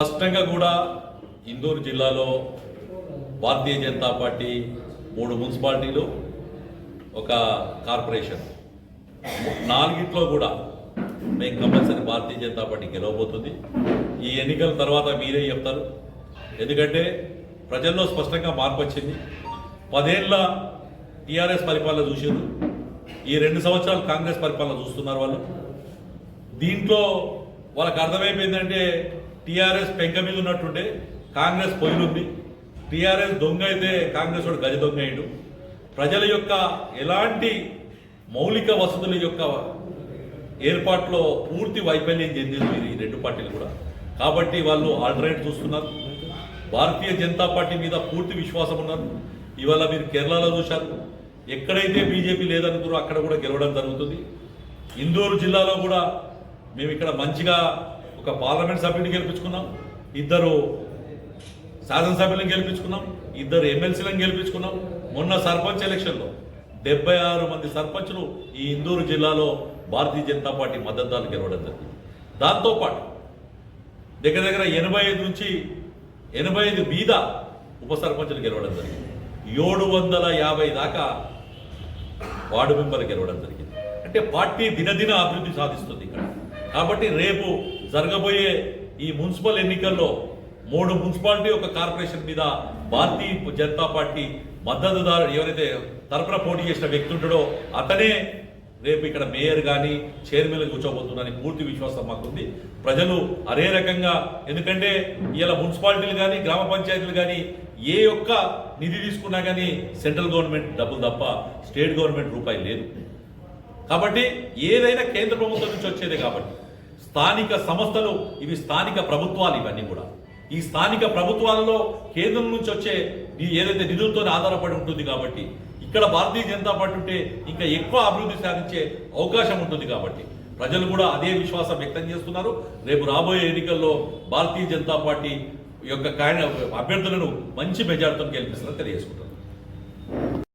స్పష్టంగా కూడా ఇందూరు జిల్లాలో భారతీయ జనతా పార్టీ 3 మున్సిపాలిటీలు ఒక కార్పొరేషన్ 4గిట్లో కూడా మేము కంపల్సరీ భారతీయ జనతా పార్టీ గెలవబోతుంది. ఈ ఎన్నికల తర్వాత మీరే చెప్తారు. ఎందుకంటే ప్రజల్లో స్పష్టంగా మార్పు వచ్చింది. 10 ఏళ్ల టీఆర్ఎస్ పరిపాలన చూసారు, ఈ 2 సంవత్సరాలు కాంగ్రెస్ పరిపాలన చూస్తున్నారు. వాళ్ళు దీంట్లో వాళ్ళకి అర్థమైపోయిందంటే టీఆర్ఎస్ పెంక మీద ఉన్నట్టుండే కాంగ్రెస్ పొయ్యిలుంది. టీఆర్ఎస్ దొంగ అయితే కాంగ్రెస్ వాడు గజ దొంగ అయ్యాడు. ప్రజల యొక్క ఎలాంటి మౌలిక వసతుల యొక్క ఏర్పాట్లో పూర్తి వైఫల్యం చెందింది ఈ 2 పార్టీలు కూడా. కాబట్టి వాళ్ళు ఆల్టర్నేట్ చూస్తున్నారు. భారతీయ జనతా పార్టీ మీద పూర్తి విశ్వాసం ఉన్నారు. ఇవాళ మీరు కేరళలో చూశారు, ఎక్కడైతే బీజేపీ లేదనుకున్నారో అక్కడ కూడా గెలవడం జరుగుతుంది. ఇందూరు జిల్లాలో కూడా మేము ఇక్కడ మంచిగా ఒక పార్లమెంట్ సభ్యుడిని గెలిపించుకున్నాం, 2 శాసనసభ్యులను గెలిపించుకున్నాం, 2 ఎమ్మెల్సీలను గెలిపించుకున్నాం. మొన్న సర్పంచ్ ఎలక్షన్లో 76 మంది సర్పంచులు ఈ ఇందూరు జిల్లాలో భారతీయ జనతా పార్టీ మద్దతుదారులు గెలవడం జరిగింది. దాంతోపాటు దగ్గర 85 నుంచి 85 మీద ఉప సర్పంచులు గెలవడం జరిగింది. 750 దాకా వార్డు మెంబర్లు గెలవడం జరిగింది. అంటే పార్టీ దినదిన అభివృద్ధి సాధిస్తుంది ఇక్కడ. కాబట్టి రేపు జరగబోయే ఈ మున్సిపల్ ఎన్నికల్లో 3 మున్సిపాలిటీ ఒక కార్పొరేషన్ మీద భారతీయ జనతా పార్టీ మద్దతుదారుడు ఎవరైతే తరపున పోటీ చేసిన వ్యక్తి ఉంటాడో అతనే రేపు ఇక్కడ మేయర్ కానీ చైర్మన్ కూర్చోబోతున్నారని పూర్తి విశ్వాసం మాకుంది. ప్రజలు అదే రకంగా, ఎందుకంటే ఇలా మున్సిపాలిటీలు కానీ గ్రామ పంచాయతీలు కానీ ఏ ఒక్క నిధి తీసుకున్నా కానీ సెంట్రల్ గవర్నమెంట్ డబ్బులు తప్ప స్టేట్ గవర్నమెంట్ రూపాయి లేదు. కాబట్టి ఏదైనా కేంద్ర ప్రభుత్వం నుంచి వచ్చేదే. కాబట్టి స్థానిక సంస్థలు ఇవి స్థానిక ప్రభుత్వాలు, ఇవన్నీ కూడా ఈ స్థానిక ప్రభుత్వాలలో కేంద్రం నుంచి వచ్చే ఏదైతే నిధులతో ఆధారపడి ఉంటుంది. కాబట్టి ఇక్కడ భారతీయ జనతా పార్టీ ఉంటే ఇంకా ఎక్కువ అభివృద్ధి సాధించే అవకాశం ఉంటుంది. కాబట్టి ప్రజలు కూడా అదే విశ్వాసం వ్యక్తం చేస్తున్నారు. రేపు రాబోయే ఎన్నికల్లో భారతీయ జనతా పార్టీ యొక్క అభ్యర్థులను మంచి మెజార్టీతో గెలిపిస్తారని తెలియజేసుకుంటారు.